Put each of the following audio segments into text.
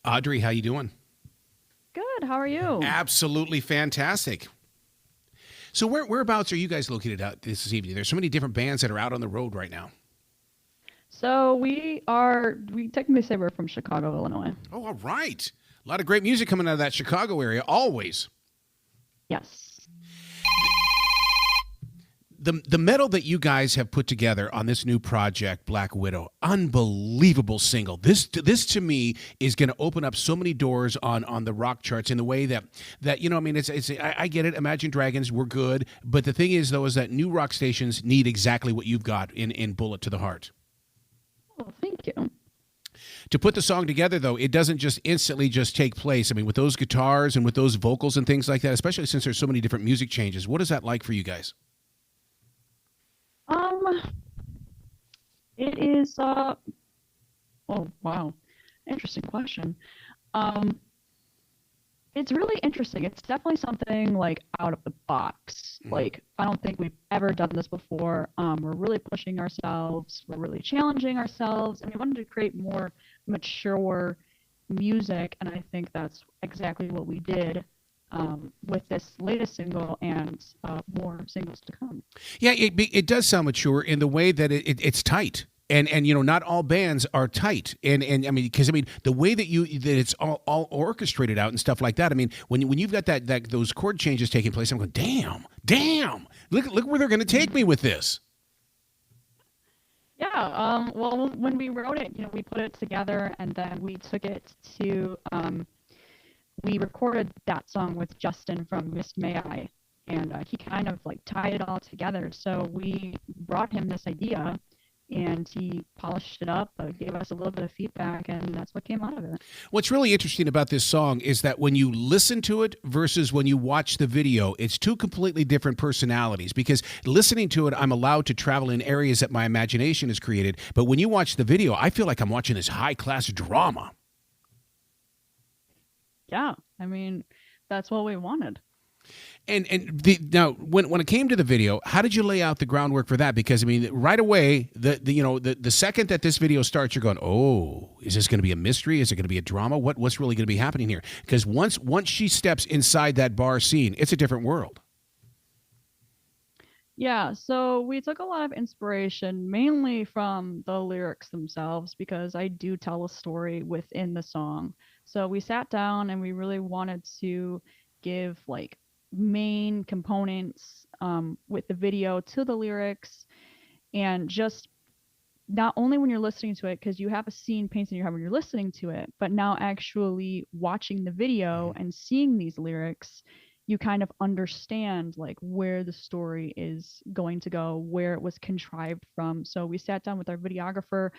Audrey, how you doing? Good. How are you? Absolutely fantastic. So whereabouts are you guys located out this evening? There's so many different bands that are out on the road right now. So we technically say we're from Chicago, Illinois. Oh, all right. A lot of great music coming out of that Chicago area, always. Yes. The metal that you guys have put together on this new project, Black Widow, unbelievable single. This to me is going to open up so many doors on the rock charts in the way that I mean it's I get it. Imagine Dragons were good, but the thing is though is that new rock stations need exactly what you've got in Bullet to the Heart. Oh, thank you. To put the song together, though, it doesn't just instantly just take place. I mean, with those guitars and with those vocals and things like that, especially since there's so many different music changes, what is that like for you guys? Um, it is oh wow. Interesting question. Um, it's really interesting. It's definitely something like out of the box. Mhm. Like I don't think we've ever done this before. We're really pushing ourselves. We're really challenging ourselves, and we wanted to create more mature music. And I think that's exactly what we did with this latest single and more singles to come. Yeah, it does sound mature in the way that it's tight. And not all bands are tight, and I mean because I mean the way that it's all orchestrated out and stuff like that. I mean when you've got that those chord changes taking place, I'm going damn, look where they're going to take me with this. Yeah. Well, when we wrote it, we put it together and then we took it to we recorded that song with Justin from Miss May I, and he kind of like tied it all together. So we brought him this idea, and he polished it up, gave us a little bit of feedback, and that's what came out of it. What's really interesting about this song is that when you listen to it versus when you watch the video, it's two completely different personalities because listening to it, I'm allowed to travel in areas that my imagination has created. But when you watch the video, I feel like I'm watching this high class drama. Yeah, I mean, that's what we wanted. Now when it came to the video, how did you lay out the groundwork for that? Because I mean, right away, the second that this video starts, you're going, oh, is this going to be a mystery? Is it going to be a drama? What's really going to be happening here? Because once she steps inside that bar scene, it's a different world. Yeah, so we took a lot of inspiration mainly from the lyrics themselves because I do tell a story within the song. So we sat down and we really wanted to give like main components with the video to the lyrics, and just not only when you're listening to it, because you have a scene painted in your head when you're listening to it, but now actually watching the video and seeing these lyrics, you kind of understand like where the story is going to go, where it was contrived from. So we sat down with our videographer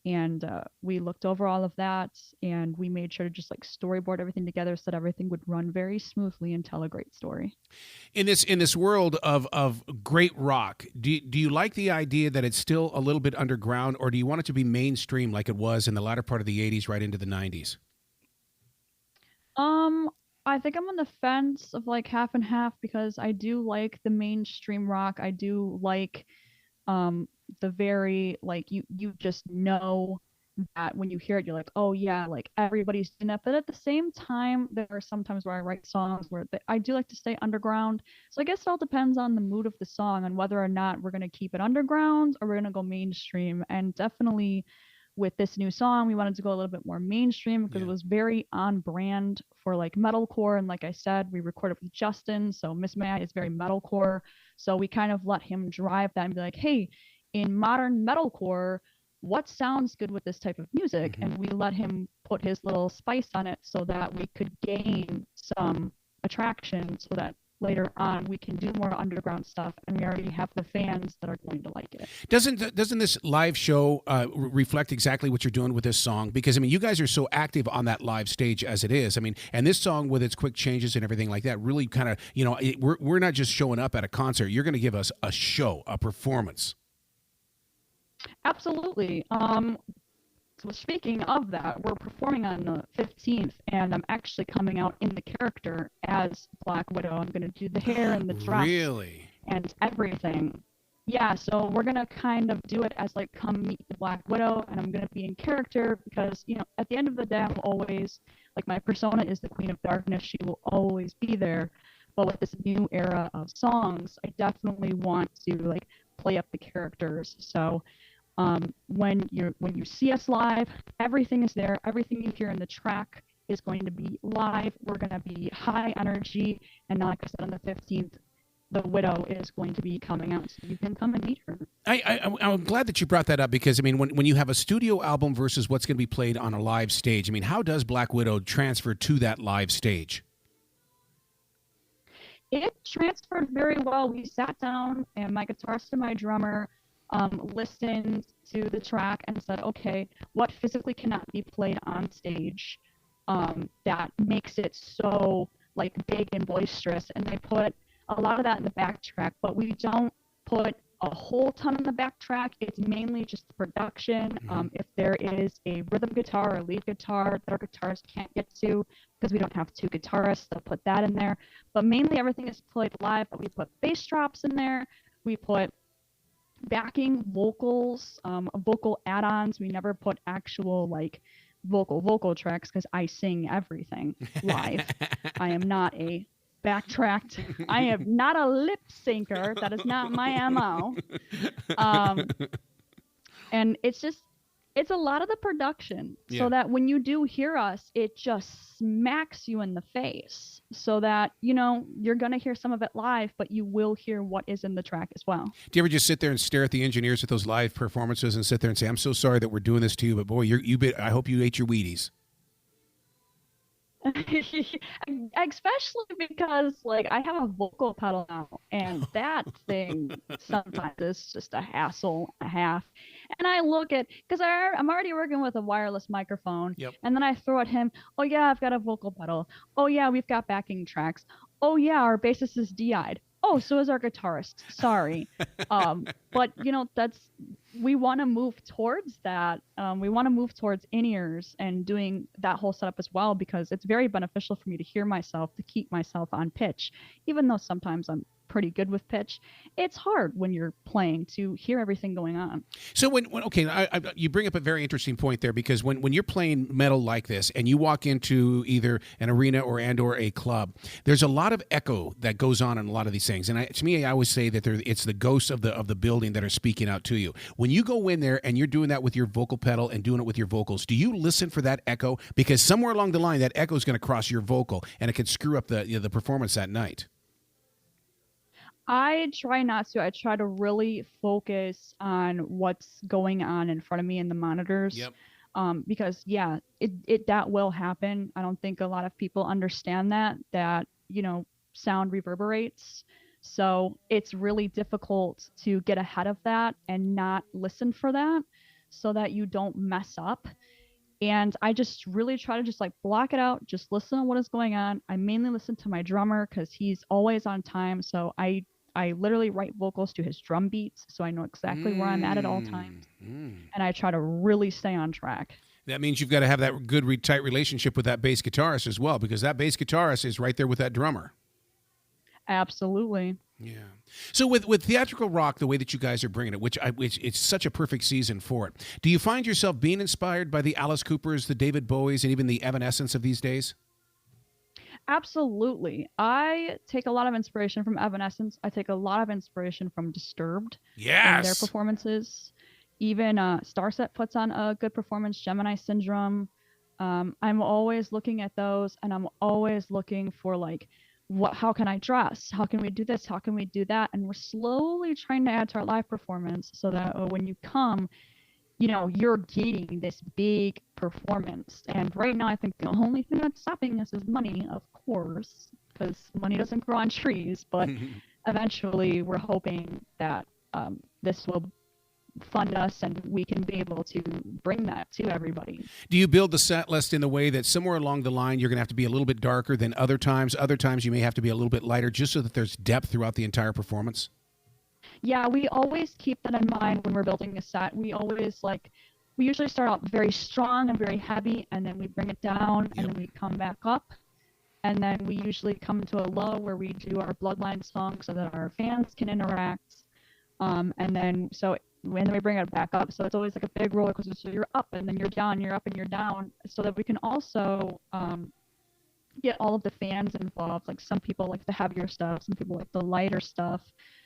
and we looked over all of that, and we made sure to just like storyboard everything together so that everything would run very smoothly and tell a great story. In this world of great rock, do you like the idea that it's still a little bit underground, or do you want it to be mainstream like it was in the latter part of the '80s, right into the '90s? Um, I think I'm on the fence of like half and half because I do like the mainstream rock. I do like um the very like you just know that when you hear it you're like, oh yeah, like everybody's doing that. But at the same time, there are sometimes where I write songs where I do like to stay underground. So I guess it all depends on the mood of the song and whether or not we're going to keep it underground or we're going to go mainstream. And definitely with this new song, we wanted to go a little bit more mainstream because it Yeah. was very on brand for like metalcore. And like I said, we recorded with Justin, so Miss May is very metalcore. So we kind of let him drive that and be like, hey, in modern metalcore, what sounds good with this type of music? Hmm. And we let him put his little spice on it so that we could gain some attraction so that later on we can do more underground stuff and we already have the fans that are going to like it. Doesn't this live show reflect exactly what you're doing with this song? Because I mean, you guys are so active on that live stage as it is. I mean, and this song with its quick changes and everything like that really kind of we're not just showing up at a concert. You're going to give us a show, a performance. Absolutely. So speaking of that, we're performing on the 15th, and I'm actually coming out in the character as Black Widow. I'm going to do the hair and the dress Really? and everything. Yeah, so we're gonna kind of do it as like come meet the Black Widow, and I'm gonna be in character because, at the end of the day, I'm always like my persona is the Queen of Darkness. She will always be there. But with this new era of songs, I definitely want to like play up the characters. So when you see us live, everything is there. Everything you hear in the track is going to be live. We're going to be high energy, and like I said, on the 15th, the Widow is going to be coming out, so you can come and meet her. I'm glad that you brought that up because, I mean, when you have a studio album versus what's going to be played on a live stage, I mean, how does Black Widow transfer to that live stage? It transferred very well. We sat down, and my guitarist and my drummer listened to the track and said, okay, what physically cannot be played on stage that makes it so like big and boisterous? And they put a lot of that in the backtrack, but we don't put a whole ton in the backtrack. It's mainly just the production. If there is a rhythm guitar or lead guitar that our guitarists can't get to because we don't have two guitarists, they'll put that in there. But mainly everything is played live, but we put bass drops in there. We put backing vocals, vocal add-ons. We never put actual like vocal tracks because I sing everything live. I am not a backtracked. I am not a lip syncer. That is not my MO. And it's a lot of the production so that when you do hear us, it just smacks you in the face so that, you're going to hear some of it live, but you will hear what is in the track as well. Do you ever just sit there and stare at the engineers at those live performances and sit there and say, I'm so sorry that we're doing this to you, but boy, I hope you ate your Wheaties. Especially because like I have a vocal pedal now, and that thing sometimes is just a hassle and a half. And I look at because I'm already working with a wireless microphone, and then I throw at him, oh yeah, I've got a vocal pedal. Oh yeah, we've got backing tracks. Oh yeah, our bassist is DI'd. Oh, so is our guitarist. Sorry. But we want to move towards that. We want to move towards in-ears and doing that whole setup as well, because it's very beneficial for me to hear myself, to keep myself on pitch. Even though sometimes I'm pretty good with pitch, it's hard when you're playing to hear everything going on. So you bring up a very interesting point there, because when you're playing metal like this and you walk into either an arena or a club, there's a lot of echo that goes on in a lot of these things. And to me, I always say that it's the ghosts of the building that are speaking out to you. When you go in there and you're doing that with your vocal pedal and doing it with your vocals, do you listen for that echo? Because somewhere along the line, that echo is going to cross your vocal and it could screw up the performance that night. I try not to. I try to really focus on what's going on in front of me in the monitors. Yep. Because that will happen. I don't think a lot of people understand that sound reverberates. So it's really difficult to get ahead of that and not listen for that so that you don't mess up. And I just really try to just like block it out, just listen to what is going on. I mainly listen to my drummer because he's always on time. So I literally write vocals to his drum beats, so I know exactly where I'm at all times. And I try to really stay on track. That means you've got to have that good, tight relationship with that bass guitarist as well, because that bass guitarist is right there with that drummer. Absolutely. Yeah. So with theatrical rock, the way that you guys are bringing it, which it's such a perfect season for it, do you find yourself being inspired by the Alice Coopers, the David Bowies, and even the Evanescence of these days? Absolutely. I take a lot of inspiration from Evanescence. I take a lot of inspiration from Disturbed. Yes. In their performances. Even Starset puts on a good performance, Gemini Syndrome. I'm always looking at those, and I'm always looking for like, how can I dress? How can we do this? How can we do that? And we're slowly trying to add to our live performance so that when you come, you're getting this big performance. And right now, I think the only thing that's stopping us is money, of course, because money doesn't grow on trees. But eventually, we're hoping that this will fund us and we can be able to bring that to everybody. Do you build the set list in the way that somewhere along the line you're going to have to be a little bit darker than other times? Other times you may have to be a little bit lighter, just so that there's depth throughout the entire performance? Yeah, we always keep that in mind when we're building a set. We usually start out very strong and very heavy, and then we bring it down, and then we come back up. And then we usually come to a low where we do our Bloodline song so that our fans can interact. And then so when we bring it back up, so it's always like a big roller coaster. So you're up and then you're down, you're up and you're down, so that we can also get all of the fans involved. Like some people like the heavier stuff, some people like the lighter stuff.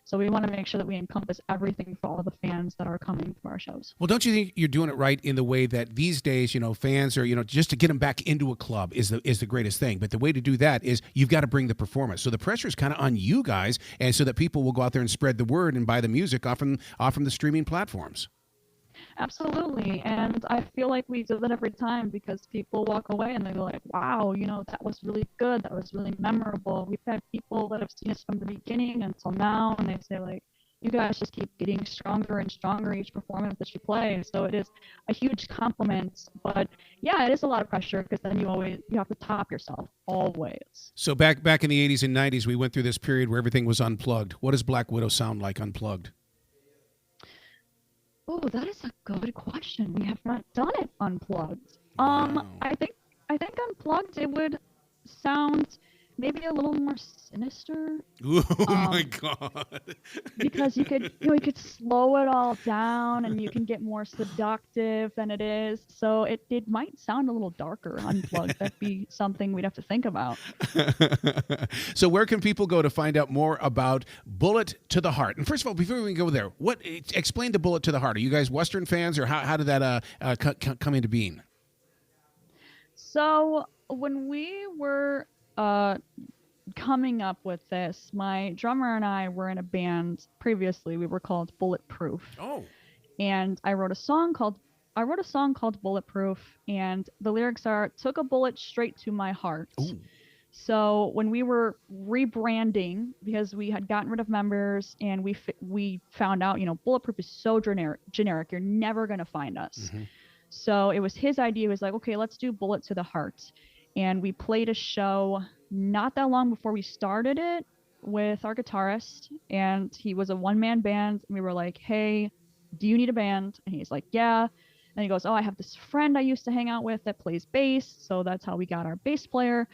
So we want to make sure that we encompass everything for all the fans that are coming to our shows. Well, don't you think you're doing it right in the way that these days, fans are, just to get them back into a club is the greatest thing. But the way to do that is you've got to bring the performance. So the pressure is kind of on you guys, and so that people will go out there and spread the word and buy the music off from the streaming platforms. Absolutely. And I feel like we do that every time because people walk away and they're like, wow, that was really good. That was really memorable. We've had people that have seen us from the beginning until now, and they say, like, you guys just keep getting stronger and stronger each performance that you play. So it is a huge compliment. But yeah, it is a lot of pressure because then you have to top yourself always. So back in the 80s and 90s, we went through this period where everything was unplugged. What does Black Widow sound like unplugged? Oh, that is a good question. We have not done it unplugged. Wow. I think unplugged it would sound maybe a little more sinister. Oh my God! Because you could slow it all down and you can get more seductive than it is. So it might sound a little darker unplugged. That'd be something we'd have to think about. So where can people go to find out more about Bullet to the Heart? And first of all, before we go there, explain the Bullet to the Heart. Are you guys Western fans, or how did that come into being? So when we were coming up with this, my drummer and I were in a band previously. We were called Bulletproof. Oh. And I wrote a song called Bulletproof, and the lyrics are, took a bullet straight to my heart. Ooh. So when we were rebranding, because we had gotten rid of members and we found out, Bulletproof is so generic, you're never going to find us. Mm-hmm. So it was his idea. It was like, okay, let's do Bullet to the Heart. And we played a show not that long before we started it with our guitarist, and he was a one-man band. And we were like, hey, do you need a band? And he's like, yeah. And he goes, oh, I have this friend I used to hang out with that plays bass. So that's how we got our bass player.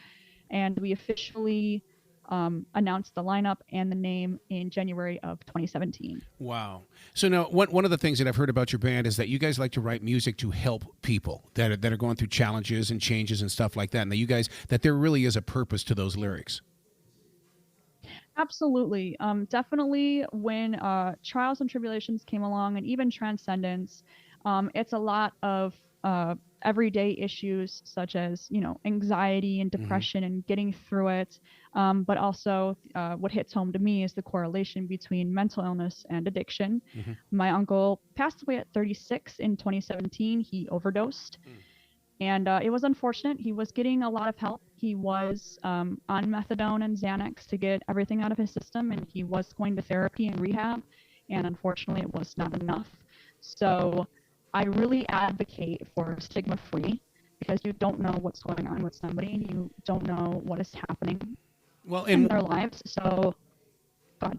And we officially announced the lineup and the name in January of 2017. Wow. So now, one of the things that I've heard about your band is that you guys like to write music to help people that are going through challenges and changes and stuff like that, and that there really is a purpose to those lyrics. Absolutely. Definitely when trials and tribulations came along, and even transcendence, it's a lot of everyday issues such as, anxiety and depression, mm-hmm. and getting through it. But also what hits home to me is the correlation between mental illness and addiction. Mm-hmm. My uncle passed away at 36 in 2017. He overdosed. Mm. And it was unfortunate. He was getting a lot of help. He was on methadone and Xanax to get everything out of his system, and he was going to therapy and rehab. And unfortunately, it was not enough. So I really advocate for stigma-free, because you don't know what's going on with somebody. You don't know what is happening in their lives. So, go ahead.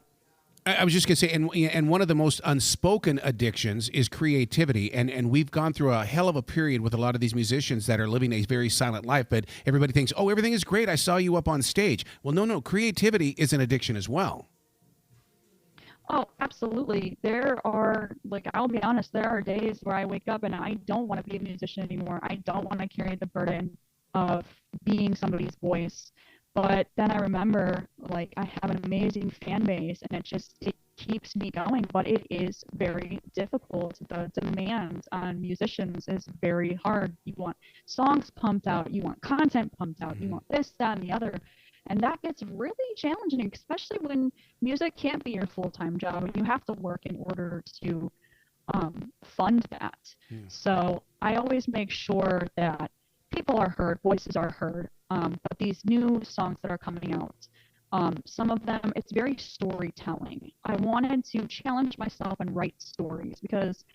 I was just going to say, and one of the most unspoken addictions is creativity. And we've gone through a hell of a period with a lot of these musicians that are living a very silent life, but everybody thinks, oh, everything is great. I saw you up on stage. Well, no, creativity is an addiction as well. Oh, absolutely. I'll be honest, there are days where I wake up and I don't want to be a musician anymore. I don't want to carry the burden of being somebody's voice. But then I remember, I have an amazing fan base, and it keeps me going. But it is very difficult. The demand on musicians is very hard. You want songs pumped out. You want content pumped out. You want this, that, and the other. And that gets really challenging, especially when music can't be your full-time job and you have to work in order to fund that. Yeah. So I always make sure that people are heard, voices are heard. But these new songs that are coming out, some of them, it's very storytelling. I wanted to challenge myself and write stories, because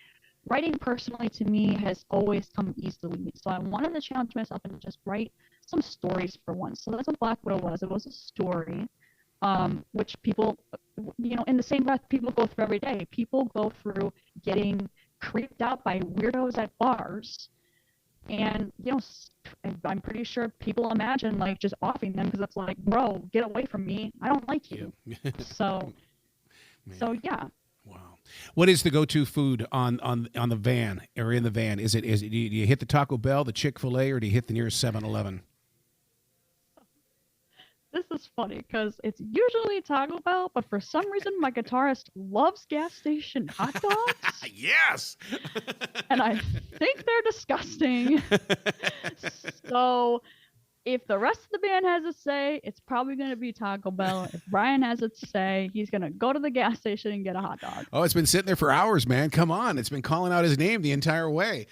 writing personally to me has always come easily. So I wanted to challenge myself and just write some stories for once. So that's what Black Widow was. It was a story, which people, in the same breath, people go through every day. People go through getting creeped out by weirdos at bars. And, I'm pretty sure people imagine just offing them, because it's like, bro, get away from me. I don't like you. Yeah. So yeah. Wow. What is the go-to food on the van or in the van? Is it do you hit the Taco Bell, the Chick-fil-A, or do you hit the nearest 7-Eleven? This is funny because it's usually Taco Bell, but for some reason my guitarist loves gas station hot dogs, Yes. and I think they're disgusting. So if the rest of the band has a say, it's probably going to be Taco Bell. If Brian has a say, he's going to go to the gas station and get a hot dog. Oh, it's been sitting there for hours, man. Come on. It's been calling out his name the entire way.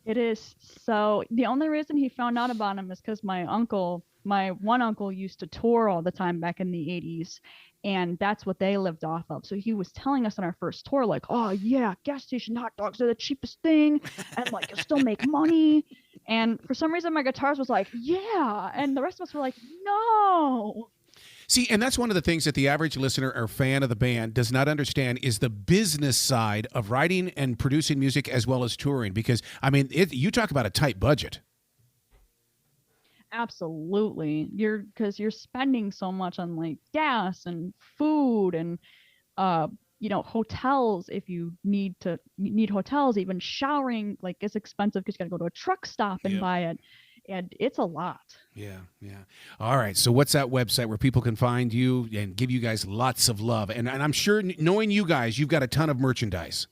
It is. So the only reason he found out about him is because my one uncle used to tour all the time back in the 80s, and that's what they lived off of. So he was telling us on our first tour, like, oh yeah, gas station hot dogs are the cheapest thing, and like you'll still make money. And for some reason my guitarist was like, yeah, and the rest of us were like, no. See, and that's one of the things that the average listener or fan of the band does not understand is the business side of writing and producing music as well as touring. Because, I mean, you talk about a tight budget. Absolutely. Because you're spending so much on like gas and food and hotels. If you need hotels, even showering like is expensive because you got to go to a truck stop and buy it, and it's a lot. Yeah, yeah. All right. So what's that website where people can find you and give you guys lots of love? And I'm sure, knowing you guys, you've got a ton of merchandise.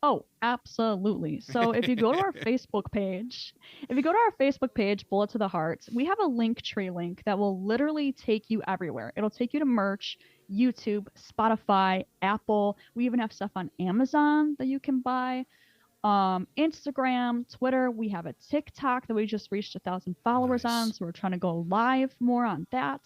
Oh, absolutely. So if you go to our Facebook page, Bullet to the Hearts, we have a Linktree link that will literally take you everywhere. It'll take you to merch, YouTube, Spotify, Apple. We even have stuff on Amazon that you can buy. Instagram, Twitter. We have a TikTok that we just reached 1,000 followers on, so we're trying to go live more on that.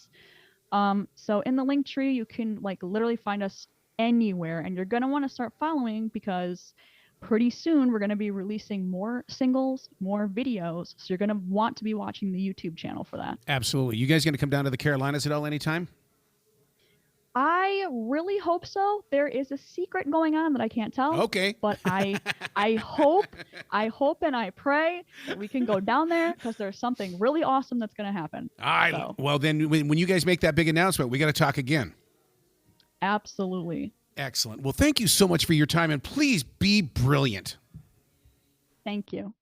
So in the Linktree, you can like literally find us anywhere, and you're going to want to start following because pretty soon we're going to be releasing more singles, more videos. So you're going to want to be watching the YouTube channel for that. Absolutely. You guys going to come down to the Carolinas at all anytime? I really hope so. There is a secret going on that I can't tell. Okay. But I hope and I pray that we can go down there because there's something really awesome that's going to happen. Well, then when you guys make that big announcement, we got to talk again. Absolutely. Excellent. Well, thank you so much for your time, and please be brilliant. Thank you.